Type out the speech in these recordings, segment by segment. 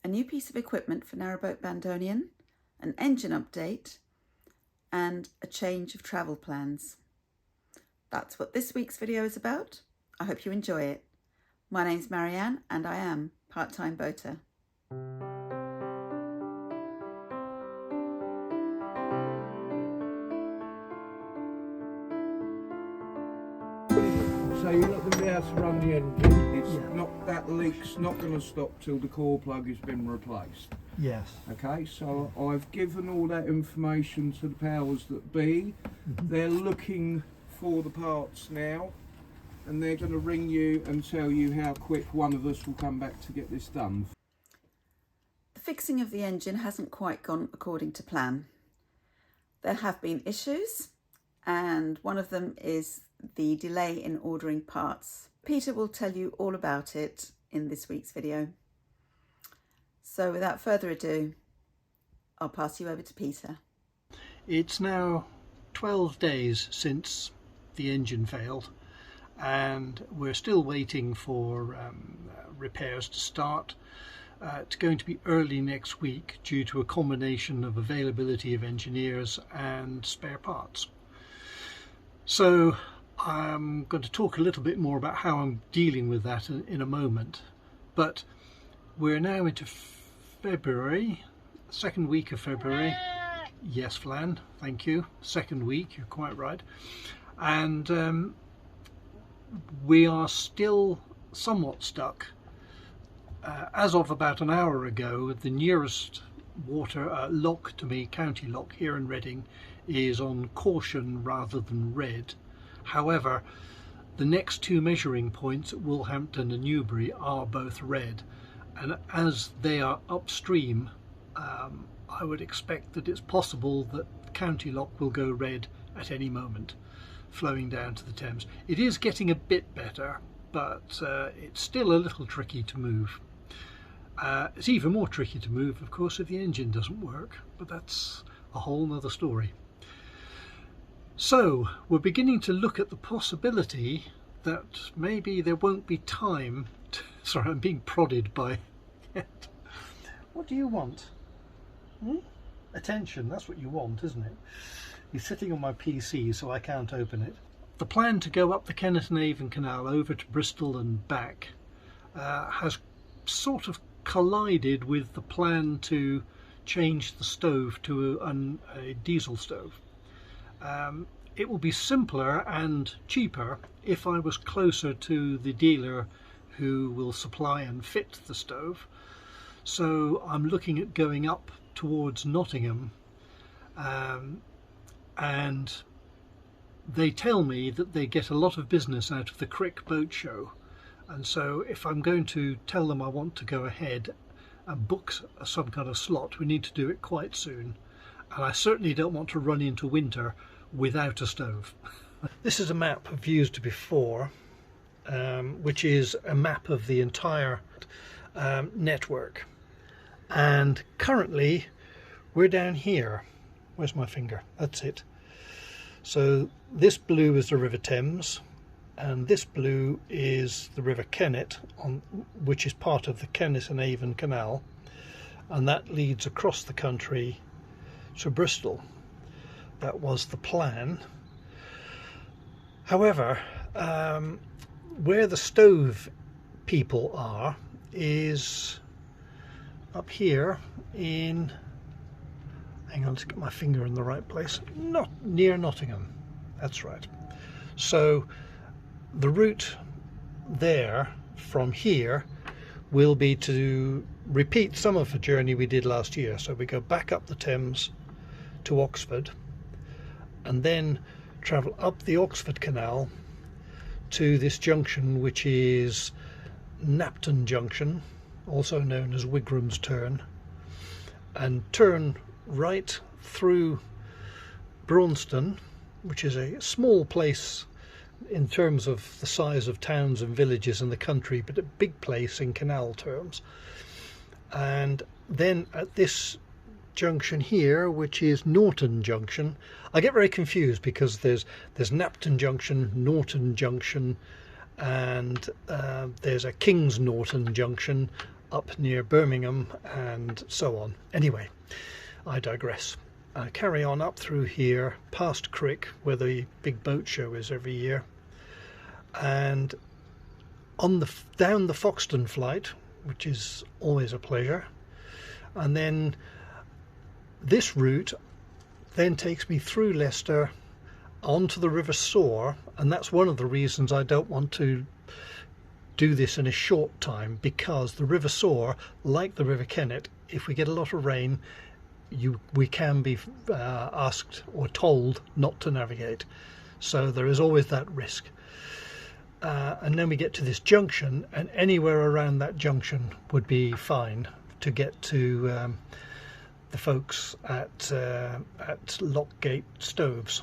a new piece of equipment for Narrowboat Bandonian, an engine update, and a change of travel plans. That's what this week's video is about. I hope you enjoy it. My name's Marianne and I am part-time boater. So you're not going to be able to run the engine. It's not, that leak's not going to stop till the core plug has been replaced. Yes. Okay, so I've given all that information to the powers that be. They're looking for the parts now, and they're going to ring you and tell you how quick one of us will come back to get this done. The fixing of the engine hasn't quite gone according to plan. There have been issues, and one of them is the delay in ordering parts. Peter will tell you all about it in this week's video. So without further ado, I'll pass you over to Peter. It's now 12 days since the engine failed, and we're still waiting for repairs to start. It's going to be early next week due to a combination of availability of engineers and spare parts. So I'm going to talk a little bit more about how I'm dealing with that in a moment, but we're now into February, second week of February. Yes, Flan, thank you. Second week, you're quite right. And we are still somewhat stuck. As of about an hour ago, the nearest water lock to me, county lock here in Reading, is on caution rather than red. However, the next two measuring points at Woolhampton and Newbury are both red, and as they are upstream, I would expect that it's possible that County Lock will go red at any moment, flowing down to the Thames. It is getting a bit better, but it's still a little tricky to move. It's even more tricky to move, of course, if the engine doesn't work, but that's a whole nother story. So we're beginning to look at the possibility that maybe there won't be time to, sorry, I'm being prodded by what do you want? Attention, that's what you want, isn't it? He's sitting on my PC so I can't open it. The plan to go up the Kennet and Avon Canal over to Bristol and back has sort of collided with the plan to change the stove to a diesel stove. It will be simpler and cheaper if I was closer to the dealer who will supply and fit the stove. So I'm looking at going up towards Nottingham, and they tell me that they get a lot of business out of the Crick Boat Show, and so if I'm going to tell them I want to go ahead and book some kind of slot, we need to do it quite soon, and I certainly don't want to run into winter without a stove. This is a map I've used before, which is a map of the entire network, and currently we're down here. Where's my finger? That's it. So this blue is the River Thames, and this blue is the River Kennet, which is part of the Kennet and Avon Canal, and that leads across the country to Bristol. That was the plan. However, where the stove people are is up here in, hang on, let's get my finger in the right place, not near Nottingham. That's right. So the route there from here will be to repeat some of the journey we did last year. So we go back up the Thames to Oxford and then travel up the Oxford Canal to this junction, which is Knapton Junction, also known as Wigram's Turn, and turn right through Braunston, which is a small place in terms of the size of towns and villages in the country, but a big place in canal terms. And then at this junction here, which is Norton Junction, I get very confused because there's Knapton Junction, Norton Junction, and there's a Kings Norton Junction, up near Birmingham and so on. Anyway, I digress. Carry on up through here, past Crick, where the big boat show is every year, and on down the Foxton flight, which is always a pleasure, and then this route then takes me through Leicester onto the River Soar, and that's one of the reasons I don't want to do this in a short time, because the River Soar, like the River Kennet, if we get a lot of rain, we can be asked or told not to navigate, so there is always that risk. And then we get to this junction, and anywhere around that junction would be fine to get to the folks at Lockgate Stoves.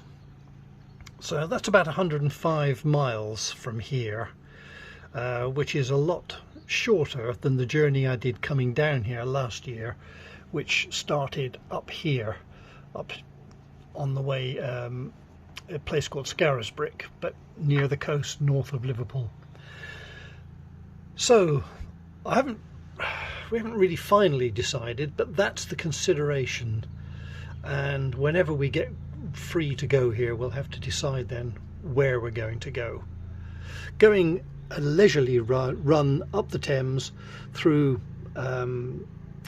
So that's about 105 miles from here, which is a lot shorter than the journey I did coming down here last year, which started up here, up on the way, a place called Scarisbrick, but near the coast north of Liverpool. So we haven't really finally decided, but that's the consideration, and whenever we get free to go here, we'll have to decide then where we're going to go. Going a leisurely run up the Thames through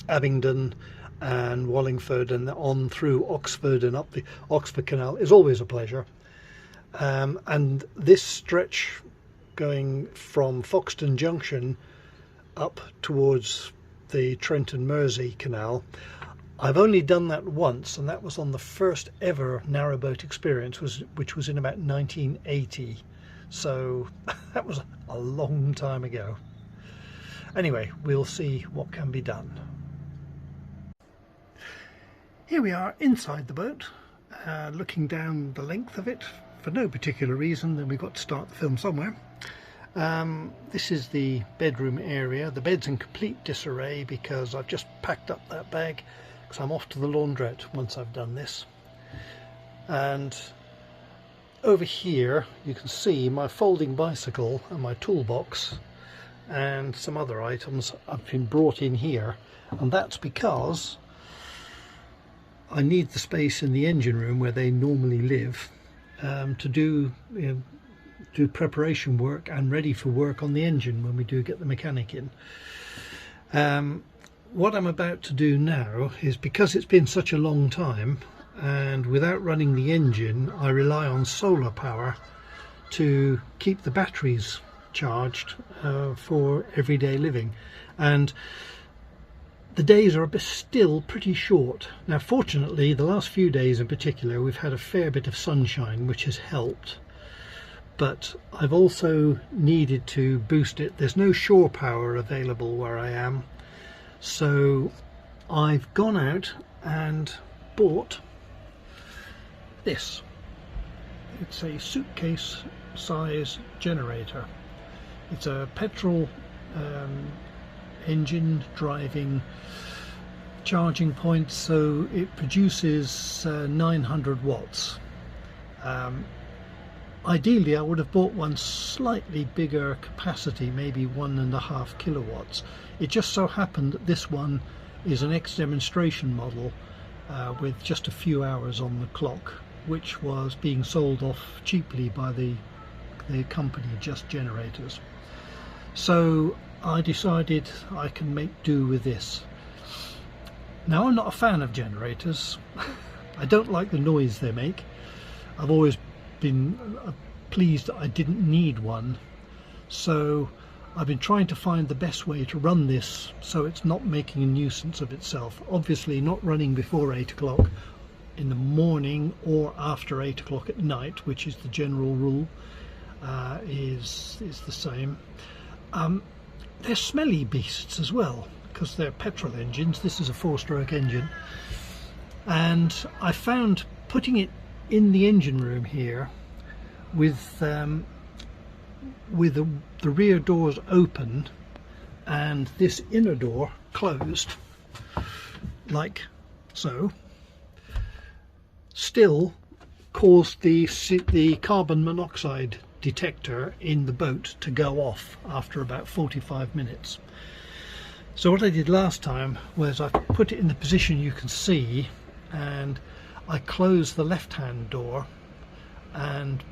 Abingdon and Wallingford and on through Oxford and up the Oxford Canal is always a pleasure, and this stretch going from Foxton Junction up towards the Trent and Mersey Canal, I've only done that once, and that was on the first ever narrowboat experience, which was in about 1980, so that was a long time ago. Anyway, we'll see what can be done. Here we are inside the boat, looking down the length of it for no particular reason, then we've got to start the film somewhere. This is the bedroom area. The bed's in complete disarray because I've just packed up that bag because I'm off to the laundrette once I've done this. And over here you can see my folding bicycle and my toolbox and some other items have been brought in here, and that's because I need the space in the engine room where they normally live to do preparation work and ready for work on the engine when we do get the mechanic in. What I'm about to do now is, because it's been such a long time and without running the engine, I rely on solar power to keep the batteries charged for everyday living, and the days are still pretty short. Now fortunately the last few days in particular we've had a fair bit of sunshine, which has helped, but I've also needed to boost it. There's no shore power available where I am, so I've gone out and bought this. It's a suitcase size generator. It's a petrol engine driving charging point, so it produces 900 watts. Ideally I would have bought one slightly bigger capacity, maybe 1.5 kilowatts. It just so happened that this one is an ex-demonstration model with just a few hours on the clock, which was being sold off cheaply by the company Just Generators. So I decided I can make do with this. Now I'm not a fan of generators. I don't like the noise they make. I've always been pleased that I didn't need one, so I've been trying to find the best way to run this so it's not making a nuisance of itself. Obviously not running before 8 o'clock in the morning or after 8 o'clock at night, which is the general rule, is the same. They're smelly beasts as well because they're petrol engines. This is a 4-stroke engine, and I found putting it in the engine room here with the rear doors open and this inner door closed like so, still caused the carbon monoxide detector in the boat to go off after about 45 minutes. So what I did last time was I put it in the position you can see, and I closed the left-hand door and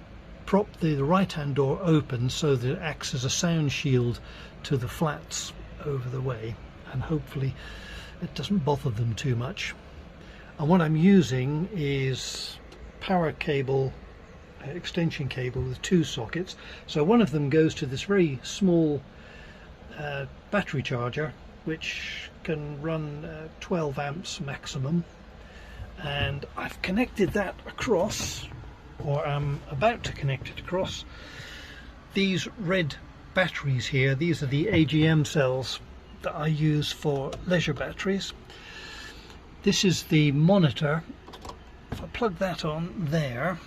propped the right-hand door open so that it acts as a sound shield to the flats over the way, and hopefully it doesn't bother them too much. And what I'm using is power cable, extension cable with 2 sockets. So one of them goes to this very small battery charger, which can run 12 amps maximum, and I've connected that across, or I'm about to connect it across these red batteries here. These are the AGM cells that I use for leisure batteries. This is the monitor. If I plug that on there,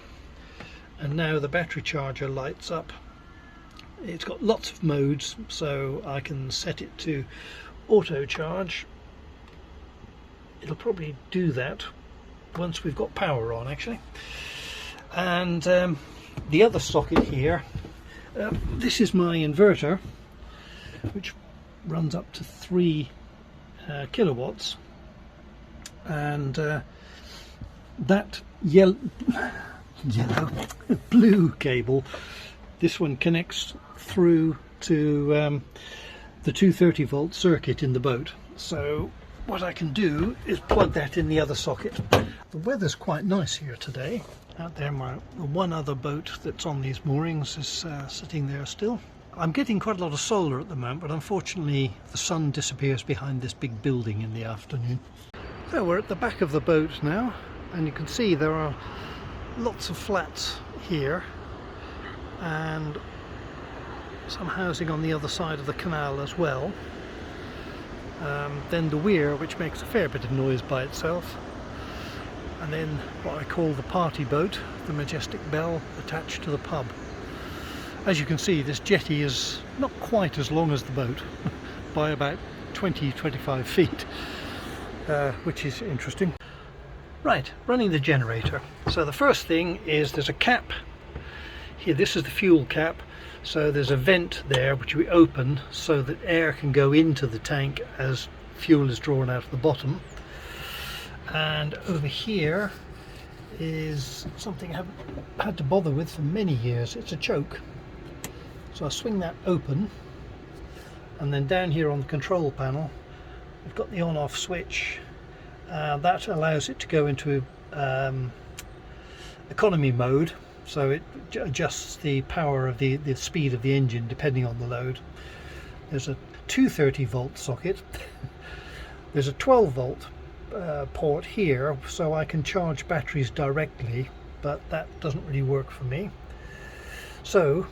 and now the battery charger lights up. It's got lots of modes, so I can set it to auto charge. It'll probably do that once we've got power on, actually. And the other socket here, this is my inverter, which runs up to 3 kilowatts, and that blue cable, this one connects through to the 230 volt circuit in the boat. So what I can do is plug that in the other socket. The weather's quite nice here today. Out there, the one other boat that's on these moorings is sitting there still. I'm getting quite a lot of solar at the moment, but unfortunately the sun disappears behind this big building in the afternoon. So we're at the back of the boat now, and you can see there are lots of flats here and some housing on the other side of the canal as well. Then the weir, which makes a fair bit of noise by itself, and then what I call the party boat, the Majestic Belle, attached to the pub. As you can see, this jetty is not quite as long as the boat by about 20-25 feet, which is interesting. Right, running the generator. So the first thing is there's a cap here. This is the fuel cap. So there's a vent there which we open so that air can go into the tank as fuel is drawn out of the bottom. And over here is something I haven't had to bother with for many years. It's a choke. So I swing that open, and then down here on the control panel we've got the on-off switch. That allows it to go into economy mode, so it adjusts the power of the speed of the engine depending on the load. There's a 230 volt socket. There's a 12 volt port here, so I can charge batteries directly, but that doesn't really work for me. So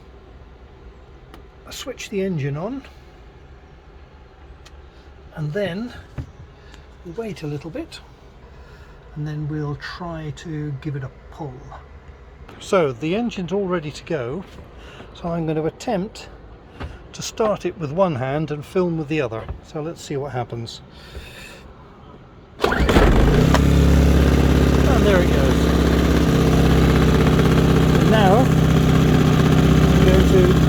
I switch the engine on, and then we'll wait a little bit, and then we'll try to give it a pull. So the engine's all ready to go, so I'm going to attempt to start it with one hand and film with the other. So let's see what happens. And there it goes. And now I'm going to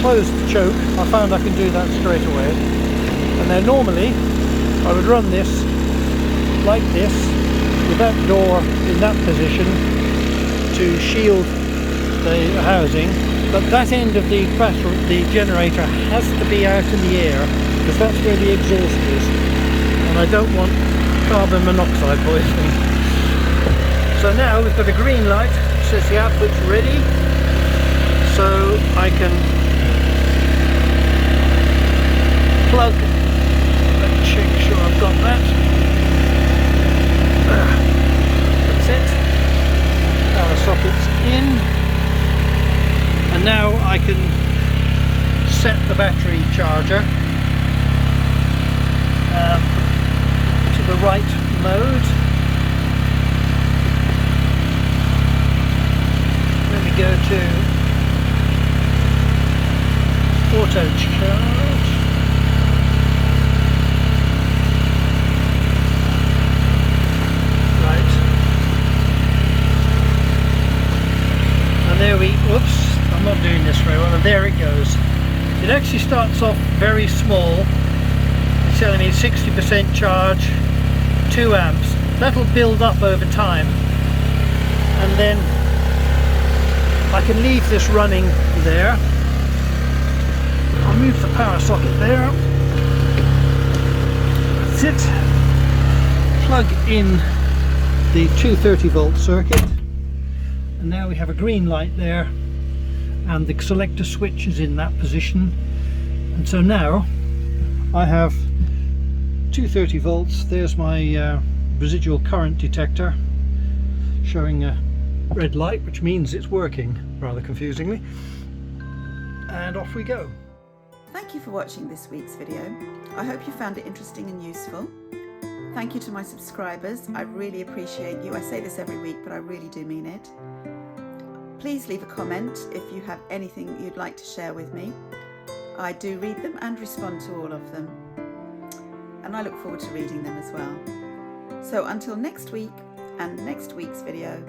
close the choke. I found I can do that straight away. And then normally I would run this like this, with that door in that position to shield the housing, but that end of the battery, the generator, has to be out in the air because that's where the exhaust is, and I don't want carbon monoxide poisoning. So now we've got a green light, says the output's ready, so I can plug and check sure I've got that. That's it. Power socket's in, and now I can set the battery charger to the right mode. Let me go to auto charge. And there we, whoops, I'm not doing this very well, and there it goes. It actually starts off very small. It's telling me 60% charge, 2 amps. That'll build up over time, and then I can leave this running there. I'll move the power socket there. That's it. Plug in the 230 volt circuit, and now we have a green light there, and the selector switch is in that position. And so now I have 230 volts. There's my residual current detector showing a red light, which means it's working, rather confusingly. And off we go. Thank you for watching this week's video. I hope you found it interesting and useful. Thank you to my subscribers. I really appreciate you. I say this every week, but I really do mean it. Please leave a comment if you have anything you'd like to share with me. I do read them and respond to all of them, and I look forward to reading them as well. So until next week and next week's video,